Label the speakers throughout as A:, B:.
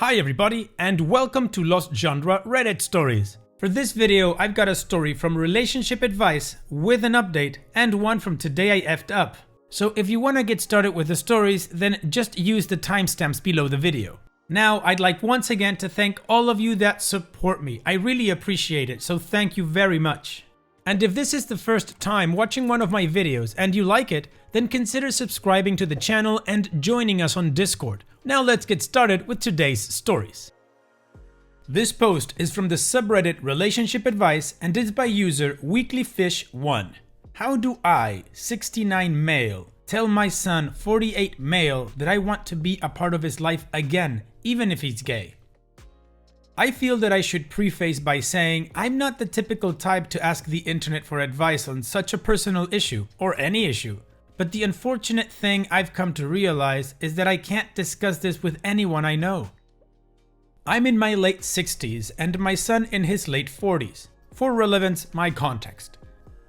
A: Hi everybody, and welcome to Lost Genre Reddit Stories. For this video, I've got a story from Relationship Advice with an update and one from Today I Effed Up. So if you want to get started with the stories, then just use the timestamps below the video. Now, I'd like once again to thank all of you that support me. I really appreciate it, so thank you very much. And if this is the first time watching one of my videos and you like it, then consider subscribing to the channel and joining us on Discord. Now let's get started with today's stories. This post is from the subreddit Relationship Advice and is by user WeeklyFish1. How do I, 69 male, tell my son, 48 male, that I want to be a part of his life again, even if he's gay? I feel that I should preface by saying I'm not the typical type to ask the internet for advice on such a personal issue, or any issue. But the unfortunate thing I've come to realize is that I can't discuss this with anyone I know. I'm in my late 60s and my son in his late 40s. For relevance, my context.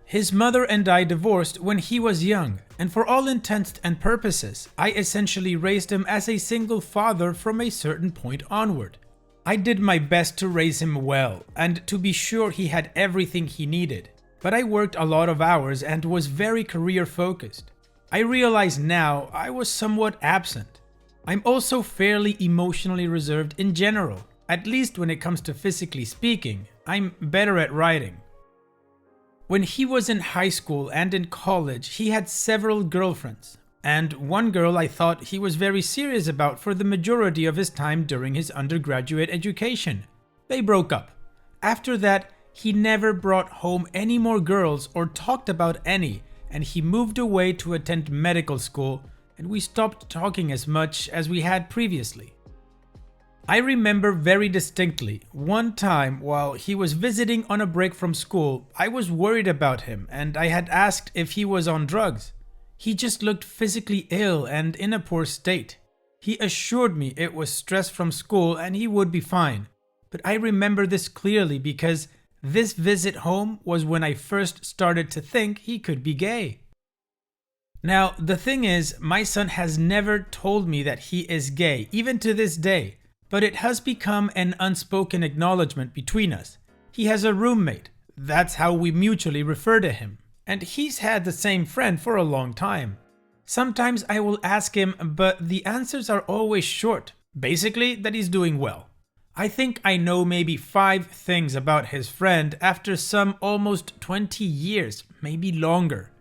A: His mother and I divorced when he was young, and for all intents and purposes, I essentially raised him as a single father from a certain point onward. I did my best to raise him well, and to be sure he had everything he needed, but I worked a lot of hours and was very career focused. I realize now I was somewhat absent. I'm also fairly emotionally reserved in general, at least when it comes to physically speaking. I'm better at writing. When he was in high school and in college, he had several girlfriends, and one girl I thought he was very serious about for the majority of his time during his undergraduate education. They broke up. After that, he never brought home any more girls or talked about any, and he moved away to attend medical school, and we stopped talking as much as we had previously. I remember very distinctly one time while he was visiting on a break from school, I was worried about him and I had asked if he was on drugs. He just looked physically ill and in a poor state. He assured me it was stress from school and he would be fine. But I remember this clearly because this visit home was when I first started to think he could be gay. Now, the thing is, my son has never told me that he is gay, even to this day, but it has become an unspoken acknowledgement between us. He has a roommate, that's how we mutually refer to him, and he's had the same friend for a long time. Sometimes I will ask him, but the answers are always short, basically that he's doing well. I think I know maybe 5 things about his friend after some almost 20 years, maybe longer.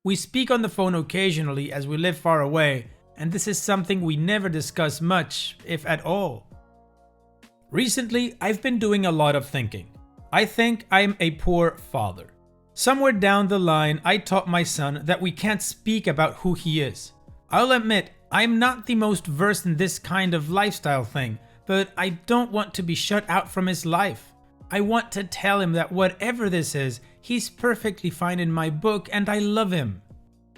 A: We speak on the phone occasionally as we live far away, and this is something we never discuss much, if at all. Recently, I've been doing a lot of thinking. I think I'm a poor father. Somewhere down the line, I taught my son that we can't speak about who he is. I'll admit, I'm not the most versed in this kind of lifestyle thing, but I don't want to be shut out from his life. I want to tell him that whatever this is, he's perfectly fine in my book and I love him.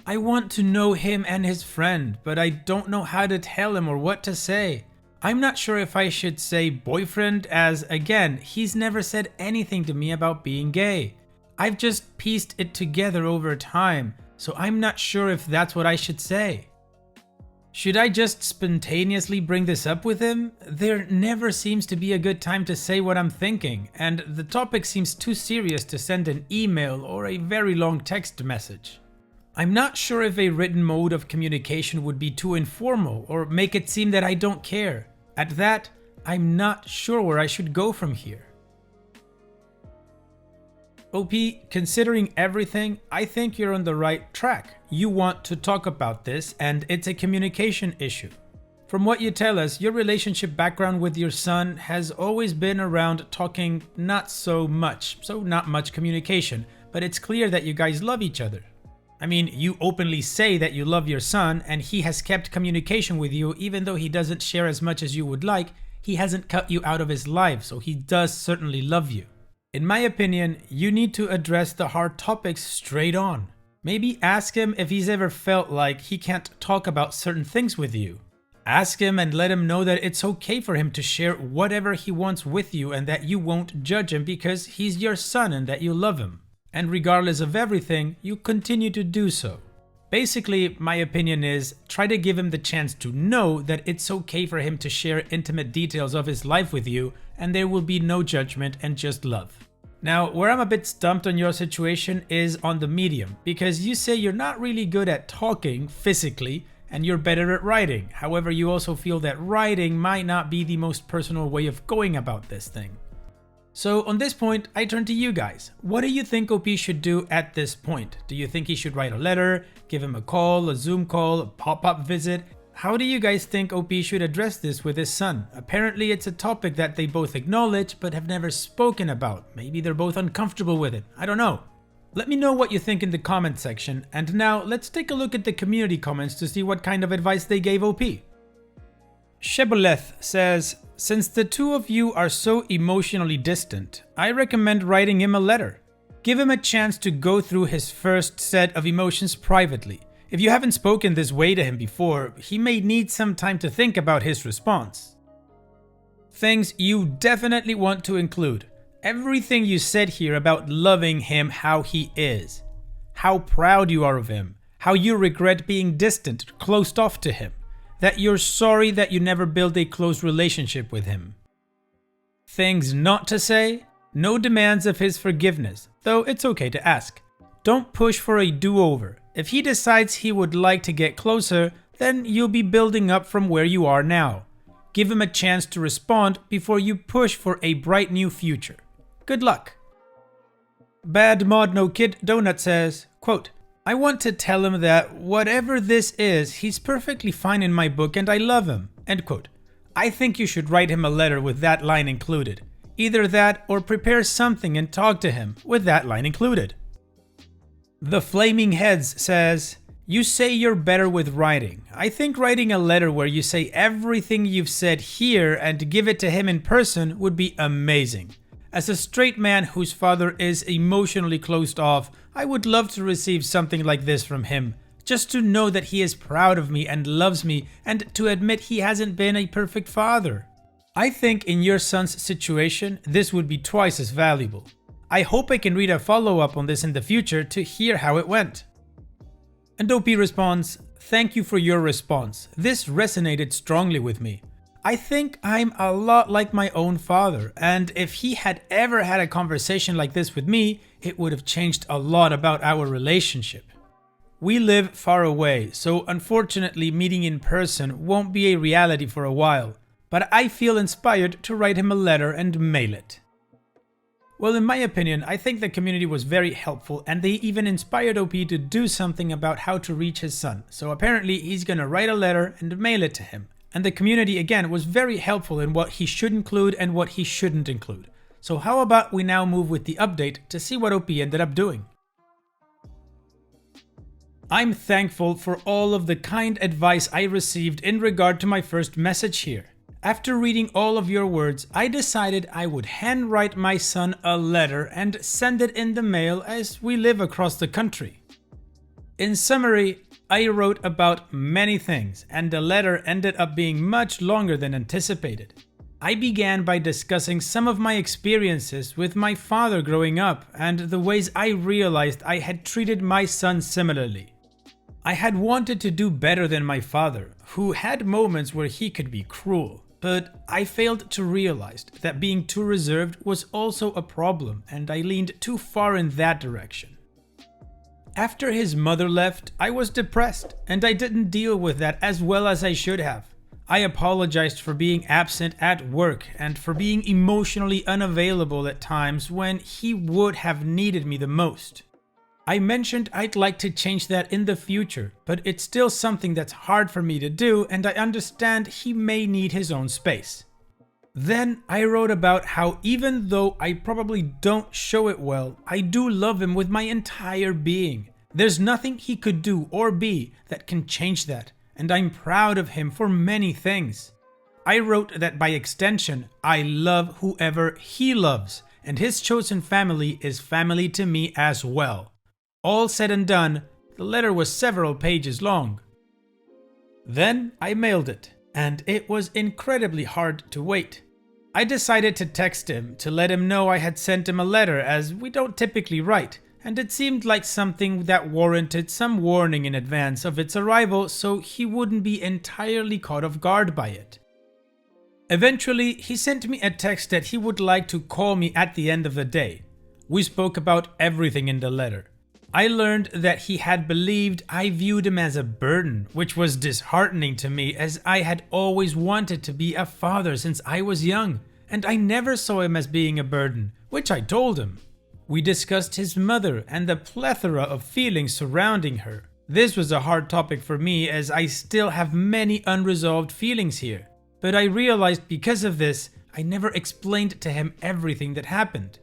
A: I want to know him and his friend, but I don't know how to tell him or what to say. I'm not sure if I should say boyfriend, as again, he's never said anything to me about being gay. I've just pieced it together over time, so I'm not sure if that's what I should say. Should I just spontaneously bring this up with him? There never seems to be a good time to say what I'm thinking, and the topic seems too serious to send an email or a very long text message. I'm not sure if a written mode of communication would be too informal or make it seem that I don't care. At that, I'm not sure where I should go from here. OP, considering everything, I think you're on the right track. You want to talk about this, and it's a communication issue. From what you tell us, your relationship background with your son has always been around talking not so much, so not much communication, but it's clear that you guys love each other. I mean, you openly say that you love your son, and he has kept communication with you even though he doesn't share as much as you would like. He hasn't cut you out of his life, so he does certainly love you. In my opinion, you need to address the hard topics straight on. Maybe ask him if he's ever felt like he can't talk about certain things with you. Ask him and let him know that it's okay for him to share whatever he wants with you and that you won't judge him because he's your son and that you love him. And regardless of everything, you continue to do so. Basically, my opinion is try to give him the chance to know that it's okay for him to share intimate details of his life with you, and there will be no judgment and just love. Now, where I'm a bit stumped on your situation is on the medium, because you say you're not really good at talking physically and you're better at writing. However, you also feel that writing might not be the most personal way of going about this thing. So on this point, I turn to you guys. What do you think OP should do at this point? Do you think he should write a letter, give him a call, a Zoom call, a pop-up visit? How do you guys think OP should address this with his son? Apparently it's a topic that they both acknowledge but have never spoken about. Maybe they're both uncomfortable with it. I don't know. Let me know what you think in the comment section. And now let's take a look at the community comments to see what kind of advice they gave OP. Shebuleth says, since the two of you are so emotionally distant, I recommend writing him a letter. Give him a chance to go through his first set of emotions privately. If you haven't spoken this way to him before, he may need some time to think about his response. Things you definitely want to include. Everything you said here about loving him how he is. How proud you are of him. How you regret being distant, closed off to him. That you're sorry that you never built a close relationship with him. Things not to say. No demands of his forgiveness, though it's okay to ask. Don't push for a do-over. If he decides he would like to get closer, then you'll be building up from where you are now. Give him a chance to respond before you push for a bright new future. Good luck. Bad Mod No Kid Donut says, quote, I want to tell him that whatever this is, he's perfectly fine in my book and I love him. End quote. I think you should write him a letter with that line included. Either that or prepare something and talk to him with that line included. The Flaming Heads says, you say you're better with writing. I think writing a letter where you say everything you've said here and give it to him in person would be amazing. As a straight man whose father is emotionally closed off, I would love to receive something like this from him. Just to know that he is proud of me and loves me, and to admit he hasn't been a perfect father. I think in your son's situation, this would be twice as valuable. I hope I can read a follow-up on this in the future to hear how it went. And OP responds, thank you for your response. This resonated strongly with me. I think I'm a lot like my own father, and if he had ever had a conversation like this with me, it would have changed a lot about our relationship. We live far away, so unfortunately meeting in person won't be a reality for a while, but I feel inspired to write him a letter and mail it. Well, in my opinion, I think the community was very helpful and they even inspired OP to do something about how to reach his son, so apparently he's gonna write a letter and mail it to him. And the community again was very helpful in what he should include and what he shouldn't include. So how about we now move with the update to see what OP ended up doing. I'm thankful for all of the kind advice I received in regard to my first message here. After reading all of your words, I decided I would handwrite my son a letter and send it in the mail as we live across the country. In summary, I wrote about many things, and the letter ended up being much longer than anticipated. I began by discussing some of my experiences with my father growing up and the ways I realized I had treated my son similarly. I had wanted to do better than my father, who had moments where he could be cruel, but I failed to realize that being too reserved was also a problem, and I leaned too far in that direction. After his mother left, I was depressed, and I didn't deal with that as well as I should have. I apologized for being absent at work and for being emotionally unavailable at times when he would have needed me the most. I mentioned I'd like to change that in the future, but it's still something that's hard for me to do, and I understand he may need his own space. Then I wrote about how even though I probably don't show it well, I do love him with my entire being. There's nothing he could do or be that can change that, and I'm proud of him for many things. I wrote that by extension, I love whoever he loves, and his chosen family is family to me as well. All said and done, the letter was several pages long. Then I mailed it, and it was incredibly hard to wait. I decided to text him to let him know I had sent him a letter, as we don't typically write, and it seemed like something that warranted some warning in advance of its arrival so he wouldn't be entirely caught off guard by it. Eventually, he sent me a text that he would like to call me at the end of the day. We spoke about everything in the letter. I learned that he had believed I viewed him as a burden, which was disheartening to me as I had always wanted to be a father since I was young, and I never saw him as being a burden, which I told him. We discussed his mother and the plethora of feelings surrounding her. This was a hard topic for me as I still have many unresolved feelings here, but I realized because of this, I never explained to him everything that happened.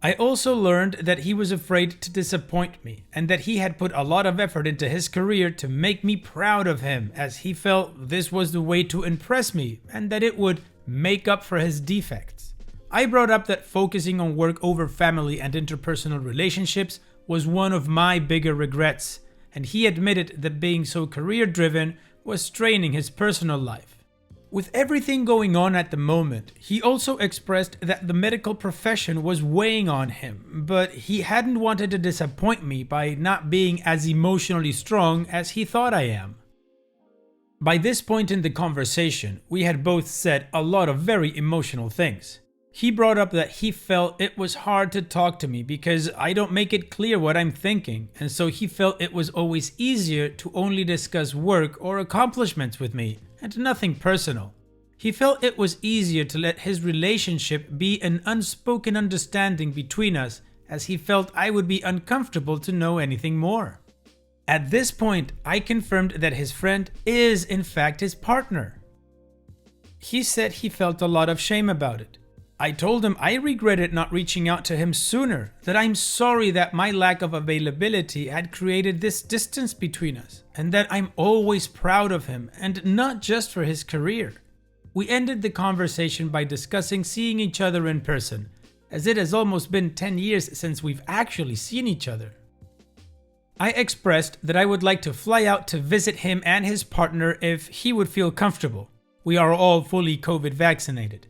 A: I also learned that he was afraid to disappoint me and that he had put a lot of effort into his career to make me proud of him as he felt this was the way to impress me and that it would make up for his defects. I brought up that focusing on work over family and interpersonal relationships was one of my bigger regrets, and he admitted that being so career-driven was straining his personal life. With everything going on at the moment, he also expressed that the medical profession was weighing on him, but he hadn't wanted to disappoint me by not being as emotionally strong as he thought I am. By this point in the conversation, we had both said a lot of very emotional things. He brought up that he felt it was hard to talk to me because I don't make it clear what I'm thinking, and so he felt it was always easier to only discuss work or accomplishments with me, and nothing personal. He felt it was easier to let his relationship be an unspoken understanding between us, as he felt I would be uncomfortable to know anything more. At this point, I confirmed that his friend is in fact his partner. He said he felt a lot of shame about it. I told him I regretted not reaching out to him sooner, that I'm sorry that my lack of availability had created this distance between us, and that I'm always proud of him, and not just for his career. We ended the conversation by discussing seeing each other in person, as it has almost been 10 years since we've actually seen each other. I expressed that I would like to fly out to visit him and his partner if he would feel comfortable. We are all fully COVID vaccinated.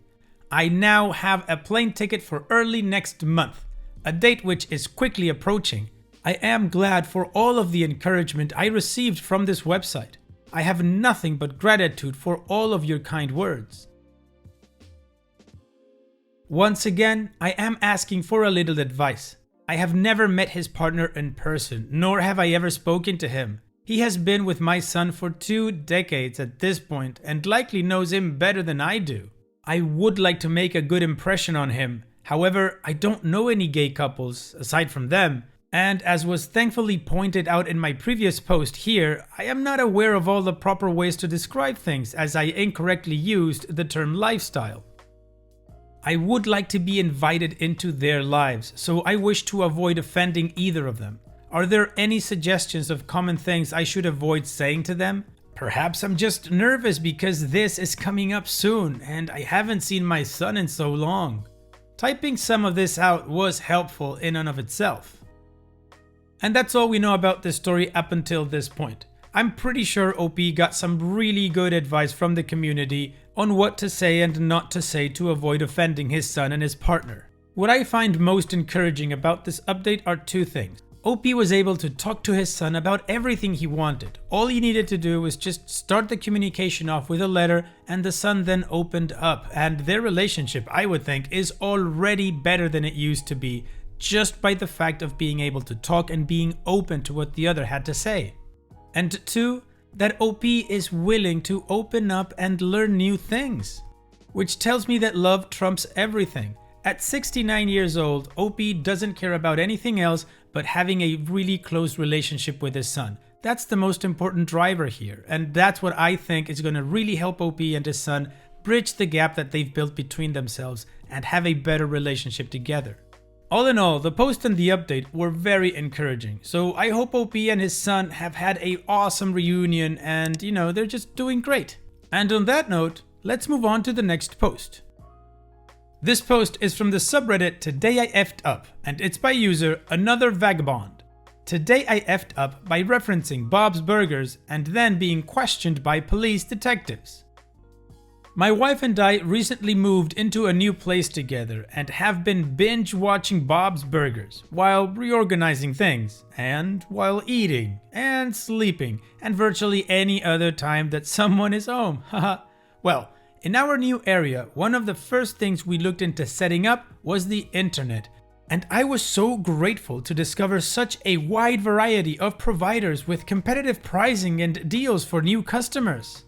A: I now have a plane ticket for early next month, a date which is quickly approaching. I am glad for all of the encouragement I received from this website. I have nothing but gratitude for all of your kind words. Once again, I am asking for a little advice. I have never met his partner in person, nor have I ever spoken to him. He has been with my son for 2 decades at this point and likely knows him better than I do. I would like to make a good impression on him. However, I don't know any gay couples aside from them, and as was thankfully pointed out in my previous post here, I am not aware of all the proper ways to describe things as I incorrectly used the term lifestyle. I would like to be invited into their lives, so I wish to avoid offending either of them. Are there any suggestions of common things I should avoid saying to them? Perhaps I'm just nervous because this is coming up soon and I haven't seen my son in so long. Typing some of this out was helpful in and of itself. And that's all we know about this story up until this point. I'm pretty sure OP got some really good advice from the community on what to say and not to say to avoid offending his son and his partner. What I find most encouraging about this update are 2 things. OP was able to talk to his son about everything he wanted. All he needed to do was just start the communication off with a letter, and the son then opened up, and their relationship, I would think, is already better than it used to be, just by the fact of being able to talk and being open to what the other had to say. And 2, that OP is willing to open up and learn new things, which tells me that love trumps everything. At 69 years old, OP doesn't care about anything else but having a really close relationship with his son. That's the most important driver here, and that's what I think is going to really help OP and his son bridge the gap that they've built between themselves and have a better relationship together. All in all, the post and the update were very encouraging, so I hope OP and his son have had an awesome reunion and, they're just doing great. And on that note, let's move on to the next post. This post is from the subreddit Today I Effed Up, and it's by user Another Vagabond. Today I effed up by referencing Bob's Burgers and then being questioned by police detectives. My wife and I recently moved into a new place together and have been binge watching Bob's Burgers while reorganizing things, and while eating, and sleeping, and virtually any other time that someone is home. Haha. Well, in our new area, one of the first things we looked into setting up was the internet. And I was so grateful to discover such a wide variety of providers with competitive pricing and deals for new customers.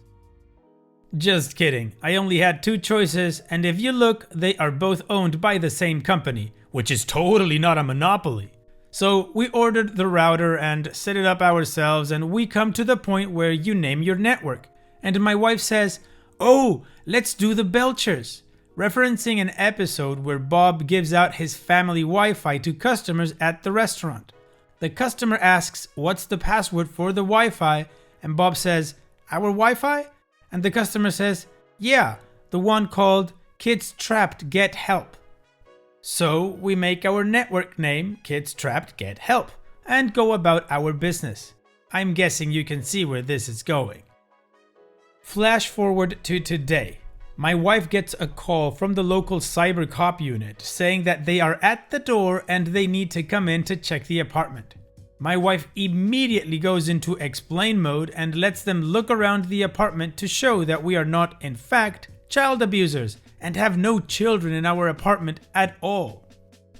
A: Just kidding, I only had two choices, and if you look, they are both owned by the same company, which is totally not a monopoly. So we ordered the router and set it up ourselves, and we come to the point where you name your network. And my wife says, "Oh, let's do the Belchers," referencing an episode where Bob gives out his family Wi-Fi to customers at the restaurant. The customer asks, "What's the password for the Wi-Fi?" And Bob says, "Our Wi-Fi?" And the customer says, "Yeah, the one called Kids Trapped Get Help." So we make our network name Kids Trapped Get Help and go about our business. I'm guessing you can see where this is going. Flash forward to today. My wife gets a call from the local cyber cop unit saying that they are at the door and they need to come in to check the apartment. My wife immediately goes into explain mode and lets them look around the apartment to show that we are not, in fact, child abusers and have no children in our apartment at all.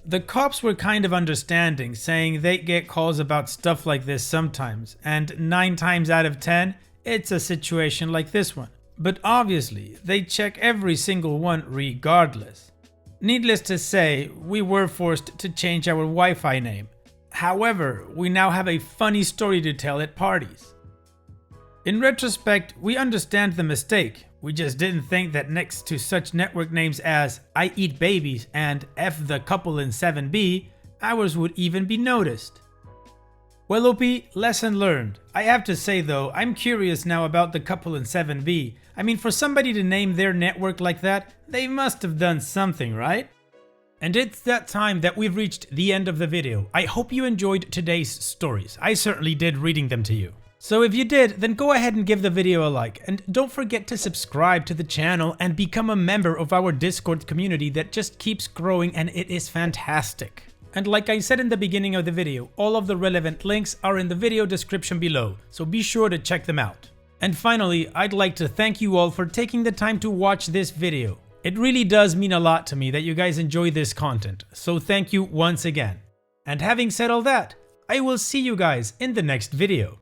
A: The cops were kind of understanding, saying they get calls about stuff like this sometimes, and 9 times out of 10, it's a situation like this one. But obviously, they check every single one regardless. Needless to say, we were forced to change our Wi-Fi name. However, we now have a funny story to tell at parties. In retrospect, we understand the mistake. We just didn't think that next to such network names as I Eat Babies and F the Couple in 7B, ours would even be noticed. Well, OP, lesson learned. I have to say though, I'm curious now about the Couple in 7B. I mean, for somebody to name their network like that, they must have done something, right? And it's that time that we've reached the end of the video. I hope you enjoyed today's stories. I certainly did reading them to you. So if you did, then go ahead and give the video a like, and don't forget to subscribe to the channel and become a member of our Discord community that just keeps growing, and it is fantastic. And like I said in the beginning of the video, all of the relevant links are in the video description below, so be sure to check them out. And finally, I'd like to thank you all for taking the time to watch this video. It really does mean a lot to me that you guys enjoy this content, so thank you once again. And having said all that, I will see you guys in the next video.